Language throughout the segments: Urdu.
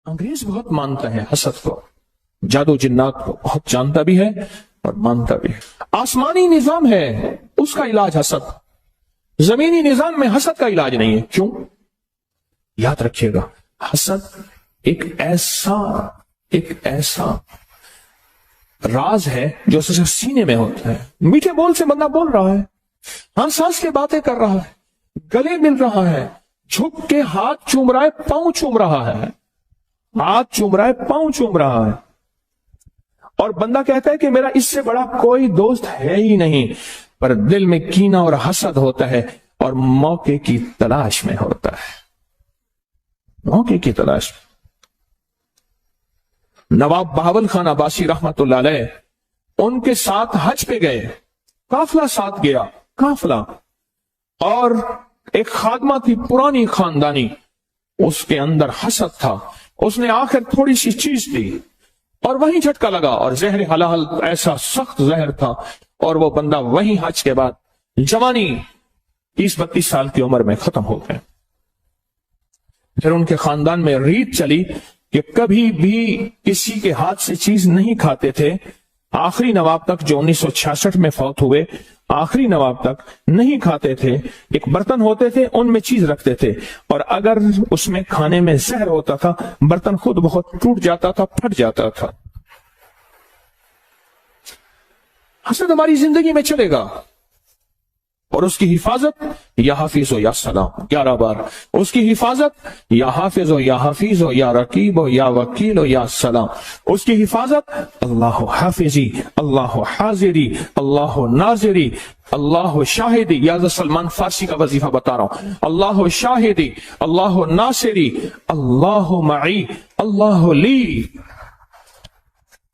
انگریز بہت مانتا ہے حسد کو، جادو جنات کو بہت جانتا بھی ہے اور مانتا بھی ہے۔ آسمانی نظام ہے اس کا علاج حسد، زمینی نظام میں حسد کا علاج نہیں ہے۔ کیوں؟ یاد رکھیے گا، حسد ایک ایسا راز ہے جو صرف سینے میں ہوتا ہے۔ میٹھے بول سے بندہ بول رہا ہے، ہنس ہنس کے باتیں کر رہا ہے، گلے مل رہا ہے، جھک کے ہاتھ چوم رہا ہے، پاؤں چوم رہا ہے، ہاتھ چوم رہا ہے، پاؤں چوم رہا ہے، اور بندہ کہتا ہے کہ میرا اس سے بڑا کوئی دوست ہے ہی نہیں، پر دل میں کینہ اور حسد ہوتا ہے اور موقع کی تلاش میں ہوتا ہے، موقع کی تلاش میں۔ نواب بہاول خان عباسی رحمت اللہ علیہ ان کے ساتھ حج پہ گئے، قافلہ ساتھ گیا، قافلہ، اور ایک خادمہ تھی پرانی خاندانی، اس کے اندر حسد تھا، اس نے آخر تھوڑی سی چیز دی اور وہیں جھٹکا لگا، اور زہر حلال ایسا سخت زہر تھا، اور وہ بندہ وہیں حج کے بعد جوانی 30-32 سال کی عمر میں ختم ہو گئے۔ پھر ان کے خاندان میں ریت چلی کہ کبھی بھی کسی کے ہاتھ سے چیز نہیں کھاتے تھے، آخری نواب تک جو 1966 میں فوت ہوئے، آخری نواب تک نہیں کھاتے تھے، ایک برتن ہوتے تھے ان میں چیز رکھتے تھے، اور اگر اس میں کھانے میں زہر ہوتا تھا برتن خود بہت ٹوٹ جاتا تھا، پھٹ جاتا تھا۔ حسد ہماری زندگی میں چلے گا، اور اس کی حفاظت یا حافظ ہو یا سلام، 11 بار اس کی حفاظت یا حافظ ہو یا حفیظ ہو یا رقیب ہو یا وکیل ہو یا سلام، اس کی حفاظت اللہ حافظی، اللہ حاضری، اللہ ناظری، اللہ شاہدی، یا سلمان فارسی کا وظیفہ بتا رہا ہوں، اللہ شاہدی، اللہ ناصری، اللہ معی، اللہ لی۔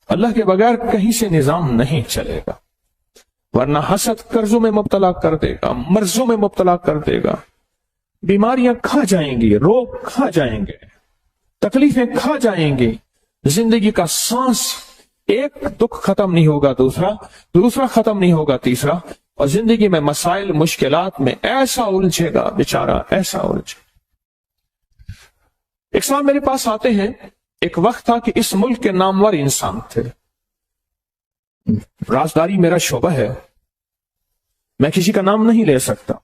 اللہ کے بغیر کہیں سے نظام نہیں چلے گا، ورنہ حسد قرضوں میں مبتلا کر دے گا، مرضوں میں مبتلا کر دے گا، بیماریاں کھا جائیں گی، روگ کھا جائیں گے، تکلیفیں کھا جائیں گی، زندگی کا سانس ایک دکھ ختم نہیں ہوگا، دوسرا ختم نہیں ہوگا، تیسرا، اور زندگی میں مسائل مشکلات میں ایسا الجھے گا بیچارہ، ایسا الجھے۔ ایک سال میرے پاس آتے ہیں، ایک وقت تھا کہ اس ملک کے نامور انسان تھے، رازداری میرا شعبہ ہے، میں کسی کا نام نہیں لے سکتا،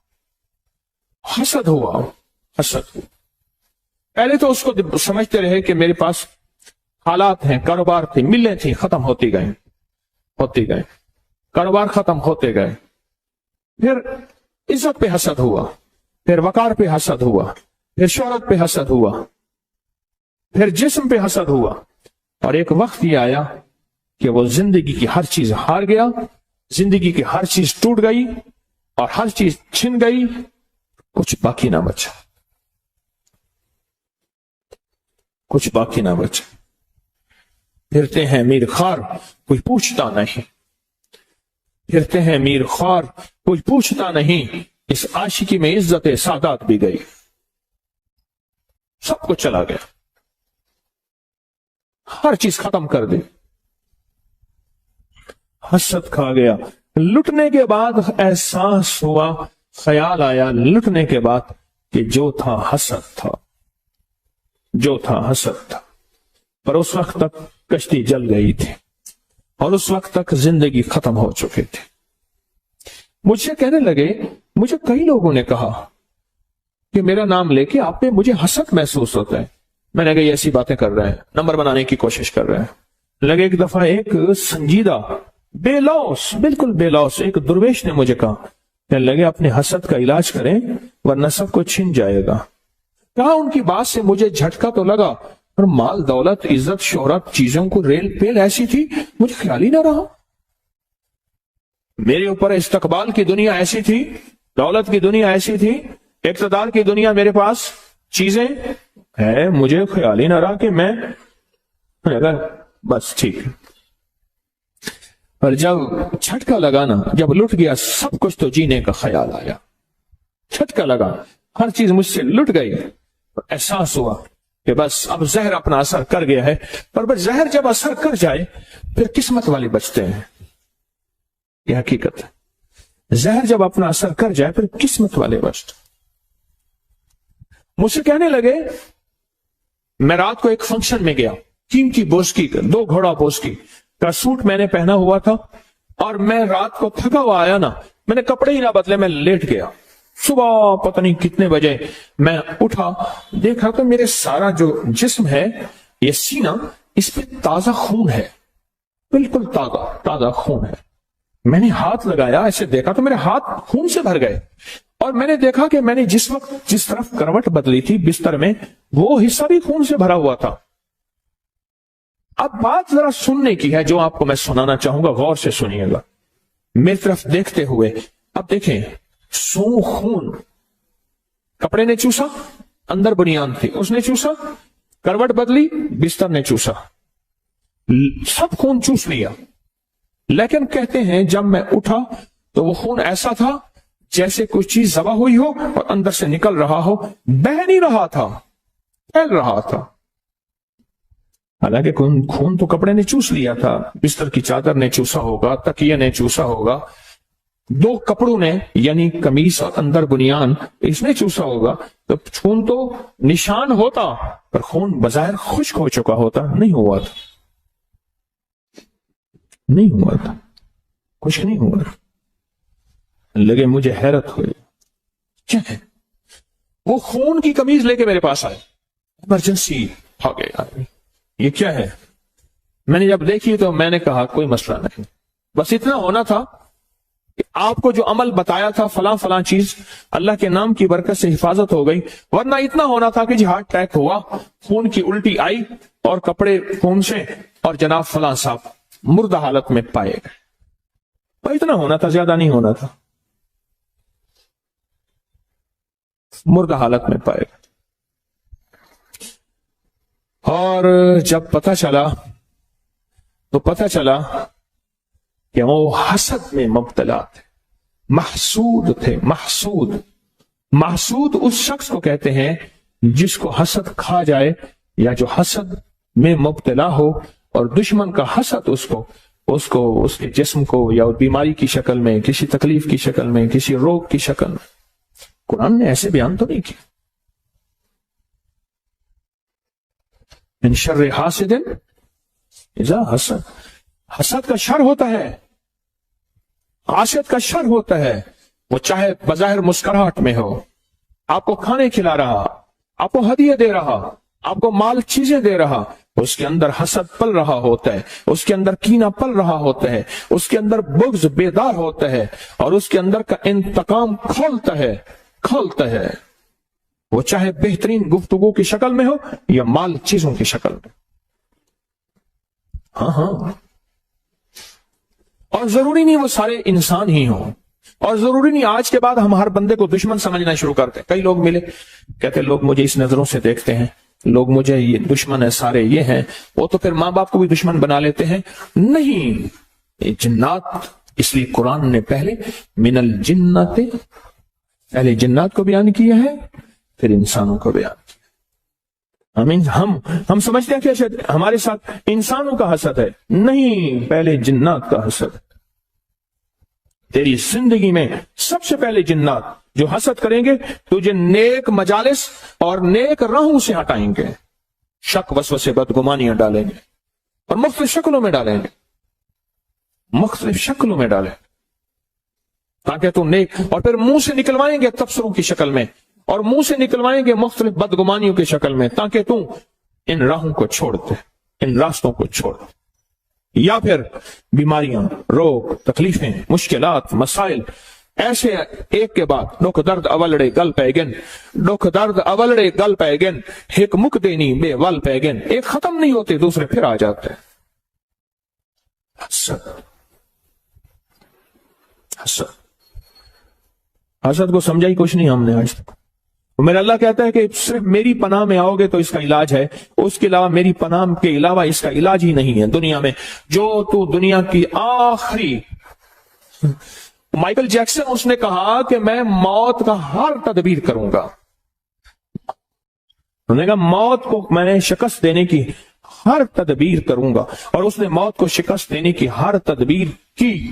حسد ہوا، حسد ہوا۔ پہلے تو اس کو سمجھتے رہے کہ میرے پاس حالات ہیں، کاروبار تھی، ملیں تھی، ختم ہوتی گئے، کاروبار ختم ہوتے گئے، پھر عزت پہ حسد ہوا، پھر وقار پہ حسد ہوا، پھر شہرت پہ حسد ہوا، پھر جسم پہ حسد ہوا، اور ایک وقت یہ آیا کہ وہ زندگی کی ہر چیز ہار گیا، زندگی کی ہر چیز ٹوٹ گئی اور ہر چیز چھن گئی، کچھ باقی نہ بچا، کچھ باقی نہ بچا۔ پھرتے ہیں میر خوار کوئی پوچھتا نہیں، پھرتے ہیں میر خوار کوئی پوچھتا نہیں، اس عاشقی میں عزت سادات بھی گئی، سب کچھ چلا گیا، ہر چیز ختم کر دی، حسد کھا گیا۔ لٹنے کے بعد احساس ہوا، خیال آیا لٹنے کے بعد کہ جو تھا حسد تھا، جو تھا حسد تھا، پر اس وقت تک کشتی جل گئی تھی اور اس وقت تک زندگی ختم ہو چکی تھی۔ مجھ سے کہنے لگے، مجھے کئی لوگوں نے کہا کہ میرا نام لے کے آپ پہ مجھے حسد محسوس ہوتا ہے۔ میں نے کہا یہ ایسی باتیں کر رہے ہیں، نمبر بنانے کی کوشش کر رہے ہیں۔ لگے ایک دفعہ ایک سنجیدہ بے لوس، بالکل بے لوس ایک درویش نے مجھے کہا، کہنے لگے اپنے حسد کا علاج کریں ورنہ سب کو چھن جائے گا۔ کہا ان کی بات سے مجھے جھٹکا تو لگا، اور مال دولت عزت شہرت چیزوں کو ریل پیل ایسی تھی مجھے خیال ہی نہ رہا، میرے اوپر استقبال کی دنیا ایسی تھی، دولت کی دنیا ایسی تھی، اقتدار کی دنیا میرے پاس چیزیں ہے، مجھے خیال ہی نہ رہا کہ میں بس ٹھیک ہے۔ پر جب جھٹکا لگا نا، جب لٹ گیا سب کچھ تو جینے کا خیال آیا، جھٹکا لگا ہر چیز مجھ سے لٹ گئی، احساس ہوا کہ بس اب زہر اپنا اثر کر گیا ہے۔ پر بس زہر جب اثر کر جائے پھر قسمت والے بچتے ہیں، یہ حقیقت ہے، زہر جب اپنا اثر کر جائے پھر قسمت والے بچتے۔ مجھ سے کہنے لگے میں رات کو ایک فنکشن میں گیا، قیمتی بوسکی کا 2 گھوڑا بوسکی کا سوٹ میں نے پہنا ہوا تھا، اور میں رات کو تھکا ہوا آیا نا، میں نے کپڑے ہی نہ بدلے، میں لیٹ گیا۔ صبح پتہ نہیں کتنے بجے میں اٹھا، دیکھا کہ میرے سارا جو جسم ہے، یہ سینہ، اس پہ تازہ خون ہے، بالکل تازہ خون ہے۔ میں نے ہاتھ لگایا، ایسے دیکھا تو میرے ہاتھ خون سے بھر گئے، اور میں نے دیکھا کہ میں نے جس وقت جس طرف کروٹ بدلی تھی بستر میں، وہ حصہ بھی خون سے بھرا ہوا تھا۔ اب بات ذرا سننے کی ہے جو آپ کو میں سنانا چاہوں گا، غور سے سنیے گا میری طرف دیکھتے ہوئے۔ اب دیکھیں، خون، کپڑے نے چوسا، اندر بنیان تھی، اس نے چوسا، کروٹ بدلی، بستر نے چوسا، سب خون چوس لیا۔ لیکن کہتے ہیں جب میں اٹھا تو وہ خون ایسا تھا جیسے کوئی چیز ذبح ہوئی ہو اور اندر سے نکل رہا ہو، بہہ نہیں رہا تھا، پھیل رہا تھا۔ حالانکہ خون تو کپڑے نے چوس لیا تھا، بستر کی چادر نے چوسا ہوگا، تکیے نے چوسا ہوگا، 2 کپڑوں نے یعنی قمیص اور اندر بنیان اس نے چوسا ہوگا، تو خون تو نشان ہوتا، پر خون بظاہر خشک ہو چکا ہوتا، نہیں ہوا تھا، خشک نہیں ہوا تھا۔ لگے مجھے حیرت ہوئی، کیا ہے؟ وہ خون کی قمیض لے کے میرے پاس آئے، ایمرجنسی آ گئے، یہ کیا ہے؟ میں نے جب دیکھی تو میں نے کہا کوئی مسئلہ نہیں، بس اتنا ہونا تھا کہ آپ کو جو عمل بتایا تھا فلاں چیز، اللہ کے نام کی برکت سے حفاظت ہو گئی، ورنہ اتنا ہونا تھا کہ جی ہارٹ اٹیک ہوا، خون کی الٹی آئی اور کپڑے خون سے، اور جناب فلاں صاحب مردہ حالت میں پائے گئے۔ اتنا ہونا تھا، زیادہ نہیں ہونا تھا، مردہ حالت میں پائے گئے۔ اور جب پتہ چلا تو پتہ چلا کہ وہ حسد میں مبتلا تھے، محسود تھے۔ محسود اس شخص کو کہتے ہیں جس کو حسد کھا جائے، یا جو حسد میں مبتلا ہو اور دشمن کا حسد اس کو اس کے جسم کو یا بیماری کی شکل میں، کسی تکلیف کی شکل میں، کسی روگ کی شکل میں۔ قرآن نے ایسے بیان تو نہیں کیا، من شر حاسد اذا حسد، حسد کا شر ہوتا ہے، حاسد کا شر ہوتا ہے۔ وہ چاہے بظاہر مسکراہٹ میں ہو، آپ کو کھانے کھلا رہا، آپ کو ہدیے دے رہا، آپ کو مال چیزیں دے رہا، اس کے اندر حسد پل رہا ہوتا ہے، اس کے اندر کینہ پل رہا ہوتا ہے، اس کے اندر بغض بیدار ہوتا ہے، اور اس کے اندر کا انتقام کھولتا ہے۔ وہ چاہے بہترین گفتگو کی شکل میں ہو یا مال چیزوں کی شکل میں۔ ہاں، اور ضروری نہیں وہ سارے انسان ہی ہوں، اور ضروری نہیں آج کے بعد ہم ہر بندے کو دشمن سمجھنا شروع کرتے ہیں۔ کئی لوگ ملے، کہتے لوگ مجھے اس نظروں سے دیکھتے ہیں، لوگ مجھے یہ دشمن ہے، سارے یہ ہیں، وہ تو پھر ماں باپ کو بھی دشمن بنا لیتے ہیں۔ نہیں، یہ جنات، اس لیے قرآن نے پہلے من الجنات، پہلے جنات کو بیان کیا ہے، پھر انسانوں کو بیان کیا۔ ہم سمجھتے ہیں کہ ہمارے ساتھ انسانوں کا حسد ہے، نہیں، پہلے جنات کا حسد ہے۔ تیری زندگی میں سب سے پہلے جنات جو حسد کریں گے تجھے نیک مجالس اور نیک راہوں سے ہٹائیں گے، شک وسوسے بدگمانیاں ڈالیں گے، اور مختلف شکلوں میں ڈالیں گے، تاکہ تو نیک، اور پھر منہ سے نکلوائیں گے تبصروں کی شکل میں، اور منہ سے نکلوائیں گے مختلف بدگمانیوں کی شکل میں، تاکہ تم ان راہوں کو چھوڑ دے، ان راستوں کو چھوڑ دے۔ یا پھر بیماریاں، روگ، تکلیفیں، مشکلات، مسائل، ایسے ایک کے بعد دکھ درد اولڑے گل پیگن، دکھ درد اولڑے گل پیگن، ایک مک دینی بے ول پیگن، ایک ختم نہیں ہوتے دوسرے پھر آ جاتے ہیں۔ حسد کو سمجھا ہی کچھ نہیں ہم نے آج تک۔ میرا اللہ کہتا ہے کہ صرف میری پناہ میں آؤ گے تو اس کا علاج ہے، اس کے علاوہ میری پناہ کے علاوہ اس کا علاج ہی نہیں ہے دنیا میں۔ جو تو دنیا کی آخری، مائیکل جیکسن اس نے کہا کہ میں موت کا ہر تدبیر کروں گا، انہوں نے کہا موت کو میں نے شکست دینے کی ہر تدبیر کروں گا، اور اس نے موت کو شکست دینے کی ہر تدبیر کی۔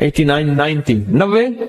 89, 90, 90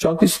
34।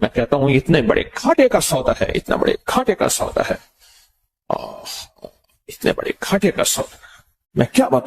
میں کہتا ہوں اتنے بڑے گھاٹے کا سودا ہے، اتنا بڑے گھاٹے کا سودا ہے، اتنے بڑے گھاٹے کا سودا، میں کیا بتاؤں